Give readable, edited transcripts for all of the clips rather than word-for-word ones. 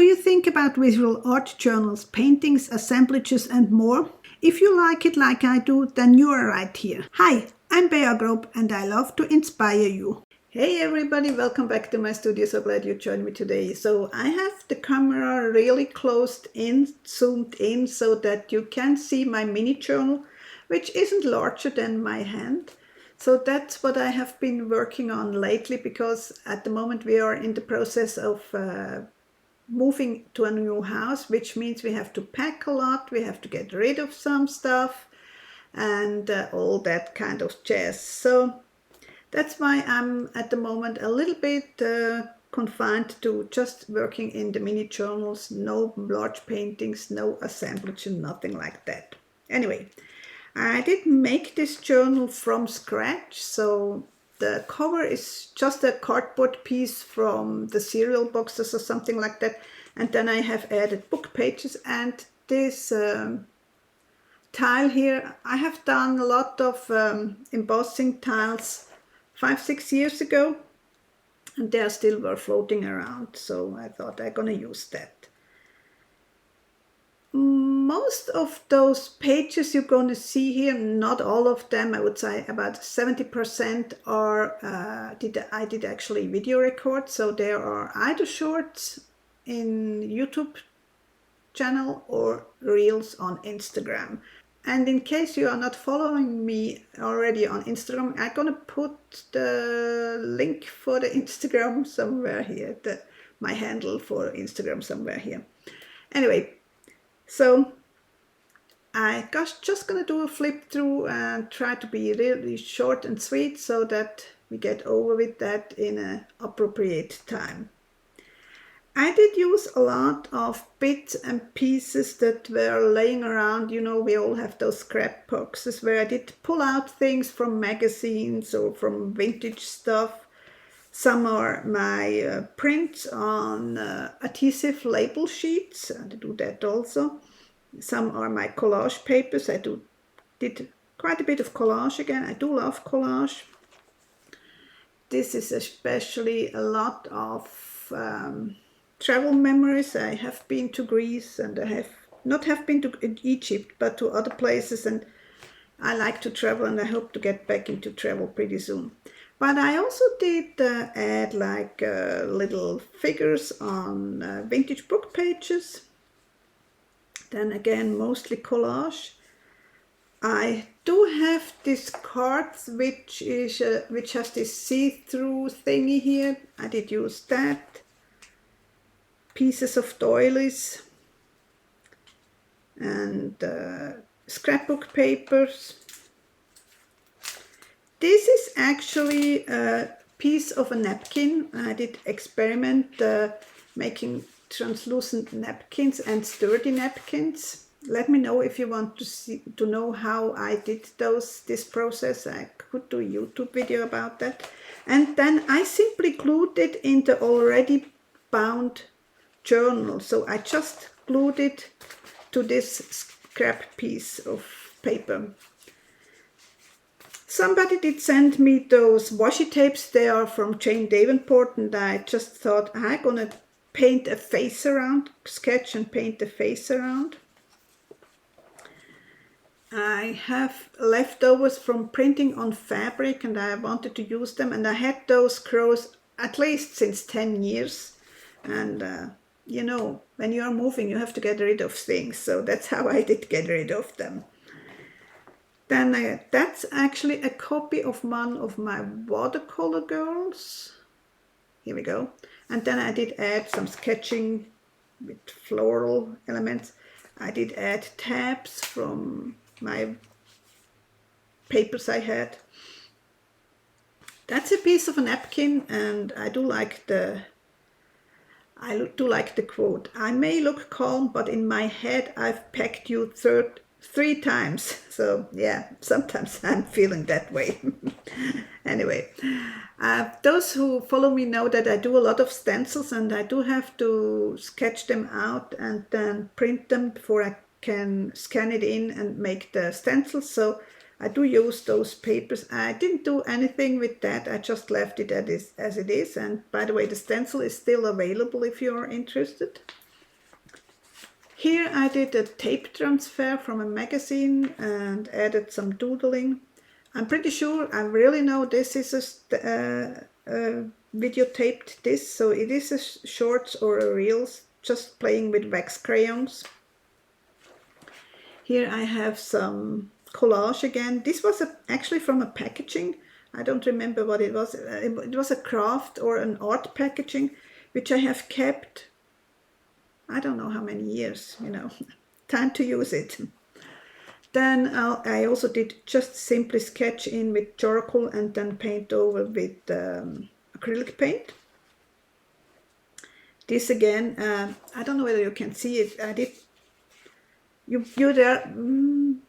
you think about visual art journals, paintings, assemblages and more? If you like it like I do, then you are right here. Hi, I'm Bea Grob and I love to inspire you. Hey everybody, welcome back to my studio. So glad you joined me today. So I have the camera really closed in, zoomed in so that you can see my mini journal, which isn't larger than my hand. So that's what I have been working on lately, because at the moment we are in the process of moving to a new house, which means we have to pack a lot, we have to get rid of some stuff and all that kind of jazz. So that's why I'm at the moment a little bit confined to just working in the mini journals, no large paintings, no assemblage, nothing like that. Anyway, I did make this journal from scratch, so the cover is just a cardboard piece from the cereal boxes or something like that, and then I have added book pages and this tile here. I have done a lot of embossing tiles 5-6 years ago, and they still were floating around, so I thought I'm gonna use that. Most of those pages you're going to see here, not all of them, I would say about 70% are I did actually video record, so there are either shorts in YouTube channel or reels on Instagram. And in case you are not following me already on Instagram, I'm gonna put the link for the Instagram somewhere here, my handle for Instagram somewhere here. Anyway, so I just gonna do a flip through and try to be really short and sweet so that we get over with that in an appropriate time. I did use a lot of bits and pieces that were laying around. You know, we all have those scrap boxes where I did pull out things from magazines or from vintage stuff. Some are my prints on adhesive label sheets. I do that also. Some are my collage papers. I did quite a bit of collage again. I do love collage. This is especially a lot of travel memories. I have been to Greece and I have not been to Egypt, but to other places, and I like to travel and I hope to get back into travel pretty soon. But I also did add like little figures on vintage book pages. Then again, mostly collage. I do have this card which has this see-through thingy here. I did use that. Pieces of doilies and scrapbook papers. This is actually a piece of a napkin. I did experiment making translucent napkins and sturdy napkins. Let me know if you want to know how I did this process. I could do a YouTube video about that. And then I simply glued it in the already bound journal. So I just glued it to this scrap piece of paper. Somebody did send me those washi tapes. They are from Jane Davenport, and I just thought I'm gonna paint a face around, sketch and paint the face around. I have leftovers from printing on fabric and I wanted to use them, and I had those crows at least since 10 years. And you know, when you are moving, you have to get rid of things. So that's how I did get rid of them. Then that's actually a copy of one of my watercolor girls. Here we go. And then I did add some sketching with floral elements. I did add tabs from my papers I had. That's a piece of a napkin, and I do like the quote. I may look calm, but in my head I've pecked you 3 times. So yeah, sometimes I'm feeling that way. Anyway, those who follow me know that I do a lot of stencils, and I do have to sketch them out and then print them before I can scan it in and make the stencils. So I do use those papers. I didn't do anything with that. I just left it as it is. And by the way, the stencil is still available if you're interested. Here I did a tape transfer from a magazine and added some doodling. I'm pretty sure, I really know this is a videotaped this, so it is a shorts or a reels, just playing with wax crayons. Here I have some collage again. This was actually from a packaging. I don't remember what it was. It was a craft or an art packaging, which I have kept, I don't know how many years, you know, time to use it. Then I also did just simply sketch in with charcoal and then paint over with acrylic paint. This again, I don't know whether you can see it. I did, you there,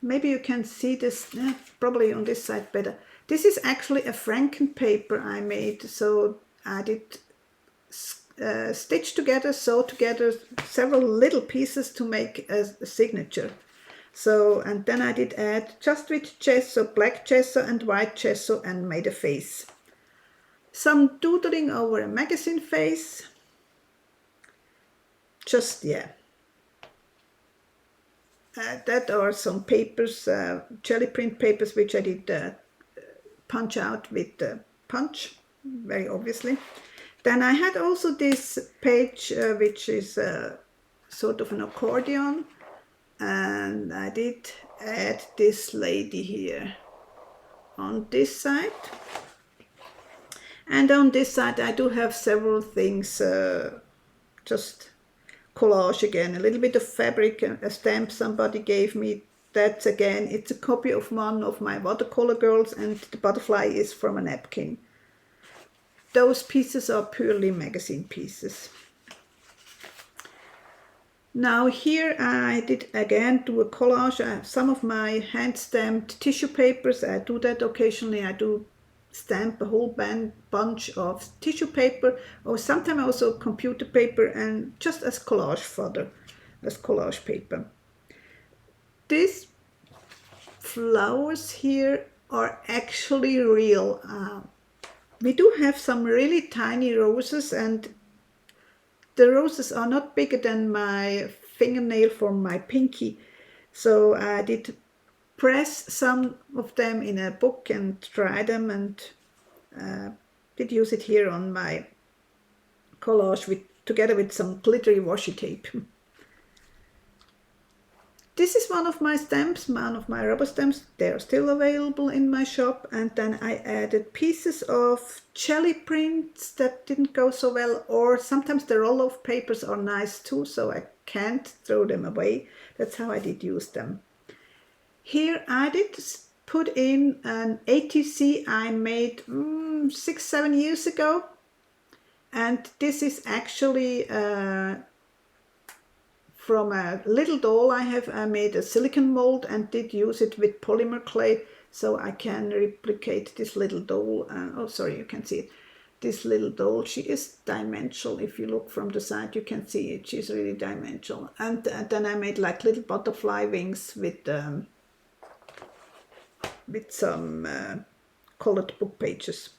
maybe you can see this, probably on this side better. This is actually a Franken paper I made, so I did stitch together, sew together several little pieces to make a signature. So, and then I did add just with gesso, black gesso and white gesso, and made a face. Some doodling over a magazine face. Just, yeah. That are some papers, jelly print papers, which I did punch out with punch, very obviously. Then I had also this page, which is sort of an accordion, and I did add this lady here on this side. And on this side I do have several things, just collage again, a little bit of fabric, a stamp somebody gave me. That's again, it's a copy of one of my watercolor girls, and the butterfly is from a napkin. Those pieces are purely magazine pieces. Now here I did again do a collage. I have some of my hand stamped tissue papers. I do that occasionally. I do stamp a whole bunch of tissue paper, or sometimes also computer paper, and just as collage fodder, as collage paper. These flowers here are actually real. We do have some really tiny roses, and the roses are not bigger than my fingernail from my pinky. So I did press some of them in a book and try them, and did use it here on my collage together with some glittery washi tape. This is one of my stamps, one of my rubber stamps. They are still available in my shop. And then I added pieces of jelly prints that didn't go so well, or sometimes the roll-off papers are nice too, so I can't throw them away. That's how I did use them. Here I did put in an ATC I made 6-7 years ago. And this is actually from a little doll I made a silicone mold and did use it with polymer clay, so I can replicate this little doll. Oh, sorry, you can see it. This little doll, she is dimensional. If you look from the side, you can see it. She's really dimensional. And then I made like little butterfly wings with some colored book pages.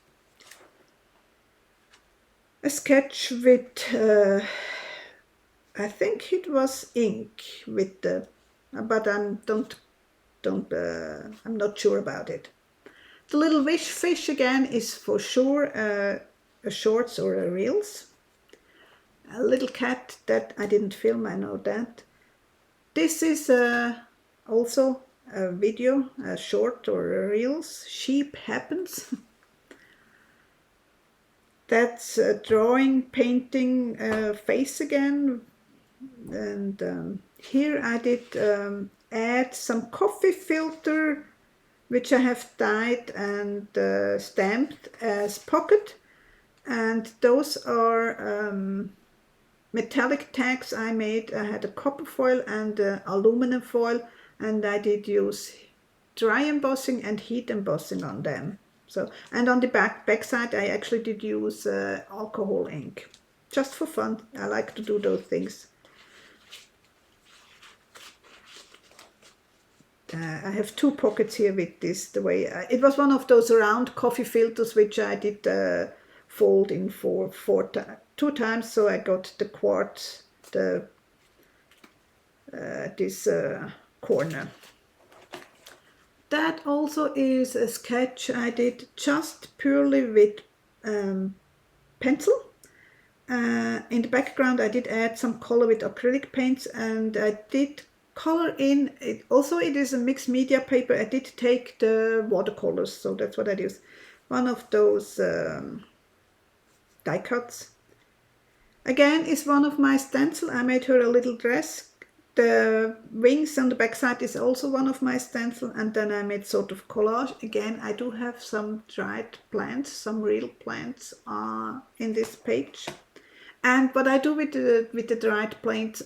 A sketch with I think it was ink with the, but I'm not sure about it. The little wish fish again is for sure a shorts or a reels. A little cat that I didn't film, I know that. This is also a video, a short or a reels. Sheep happens. That's a drawing, painting face again. And here I did add some coffee filter, which I have dyed and stamped as pocket. And those are metallic tags I made. I had a copper foil and aluminum foil, and I did use dry embossing and heat embossing on them. So, and on the back side I actually did use alcohol ink, just for fun. I like to do those things. I have two pockets here with this, the way it was one of those round coffee filters which I did fold in two times, so I got the quartz, the this corner. That also is a sketch I did just purely with pencil. In the background I did add some color with acrylic paints, and I did color in it. Also, it is a mixed media paper. I did take the watercolors, so that's what I use. One of those die cuts. Again, is one of my stencil. I made her a little dress. The wings on the back side is also one of my stencil, and then I made sort of collage. Again, I do have some dried plants, some real plants in this page. And what I do with the dried plants,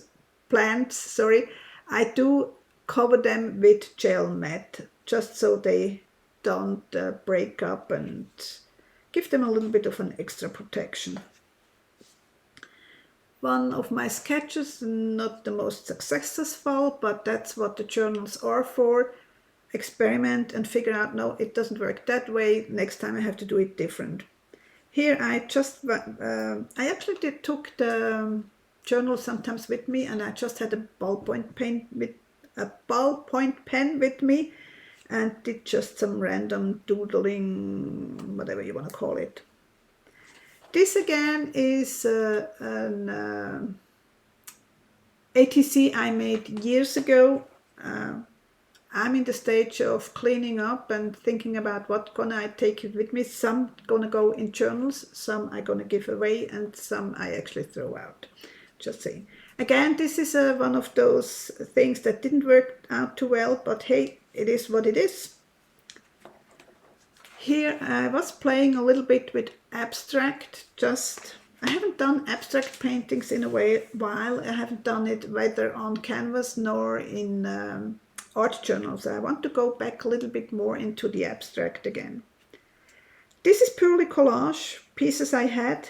I do cover them with gel mat, just so they don't break up, and give them a little bit of an extra protection. One of my sketches, not the most successful, but that's what the journals are for. Experiment and figure out, no, it doesn't work that way. Next time I have to do it different. Here I actually took the journal sometimes with me, and I just had a ballpoint pen with me, and did just some random doodling, whatever you want to call it. This again is an ATC I made years ago. I'm in the stage of cleaning up and thinking about what gonna I take it with me. Some gonna go in journals, some I gonna give away, and some I actually throw out. Just saying. Again, this is one of those things that didn't work out too well, but hey, it is what it is. Here I was playing a little bit with abstract. I haven't done abstract paintings in a while. I haven't done it whether on canvas nor in art journals. I want to go back a little bit more into the abstract again. This is purely collage pieces I had,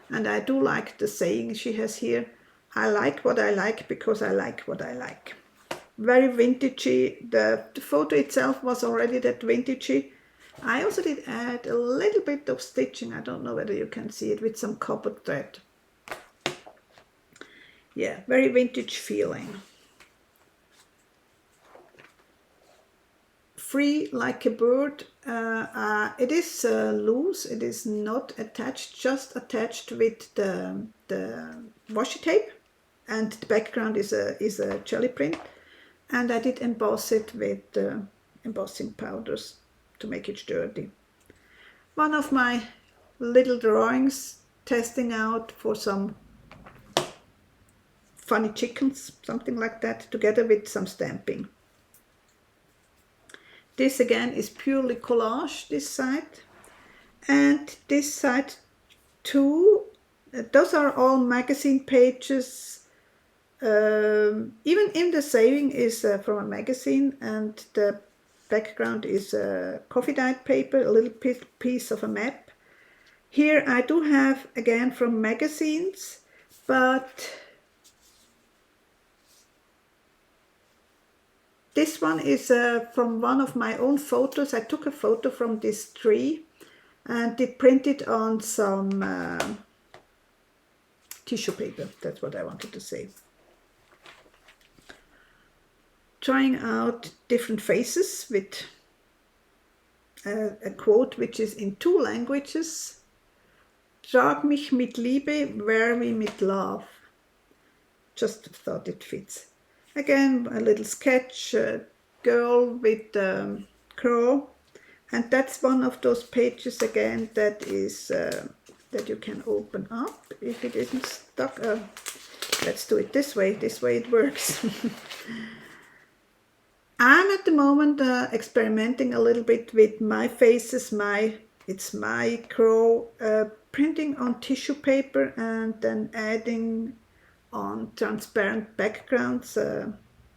and I do like the saying she has here, I like what I like because I like what I like. Very vintagey. The photo itself was already that vintagey. I also did add a little bit of stitching. I don't know whether you can see it, with some copper thread. Yeah, very vintage feeling. Free like a bird. It is loose. It is not attached, just attached with the washi tape, and the background is a jelly print. And I did emboss it with embossing powders to make it sturdy. One of my little drawings, testing out for some funny chickens, something like that, together with some stamping. This again is purely collage, this side. And this side too, those are all magazine pages. Even in the saving is from a magazine, and the background is coffee dyed paper, a little piece of a map. Here I do have again from magazines, but this one is from one of my own photos. I took a photo from this tree and did print it on some tissue paper. That's what I wanted to say. Trying out different faces with a quote which is in 2 languages. Trag mich mit Liebe, wear me mit love. Just thought it fits. Again, a little sketch, girl with crow. And that's one of those pages again that is that you can open up if it isn't stuck. Let's do it this way it works. I'm at the moment experimenting a little bit with my faces, it's my crow, printing on tissue paper and then adding on transparent backgrounds,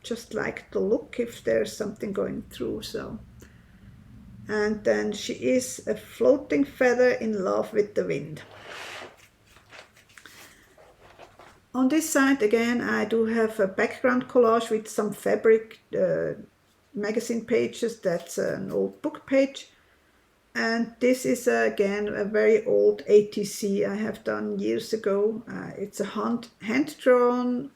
just like the look if there's something going through. So, and then she is a floating feather in love with the wind. On this side again I do have a background collage with some fabric magazine pages. That's an old book page, and this is again a very old ATC I have done years ago. It's a hand-drawn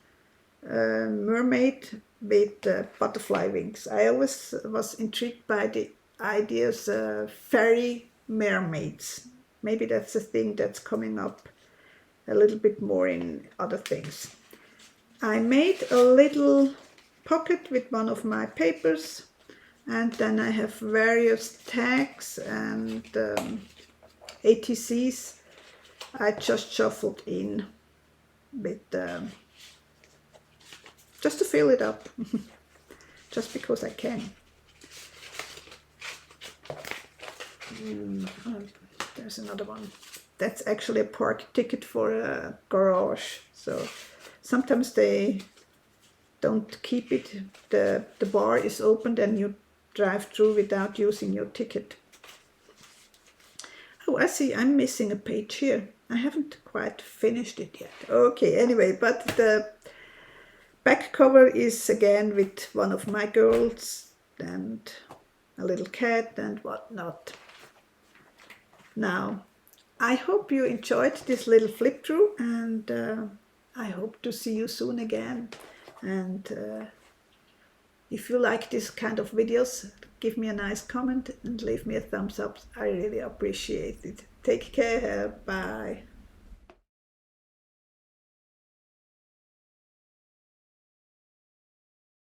mermaid with butterfly wings. I always was intrigued by the ideas fairy mermaids. Maybe that's a thing that's coming up a little bit more in other things. I made a little pocket with one of my papers, and then I have various tags and ATCs I just shuffled in with just to fill it up, just because I can. There's another one. That's actually a park ticket for a garage. So sometimes they don't keep it. The bar is opened and you drive through without using your ticket. Oh, I see, I'm missing a page here. I haven't quite finished it yet. Okay, anyway, but the back cover is again with one of my girls and a little cat and whatnot. Now, I hope you enjoyed this little flip through, and I hope to see you soon again. And if you like this kind of videos, give me a nice comment and leave me a thumbs up. I really appreciate it. Take care. Bye.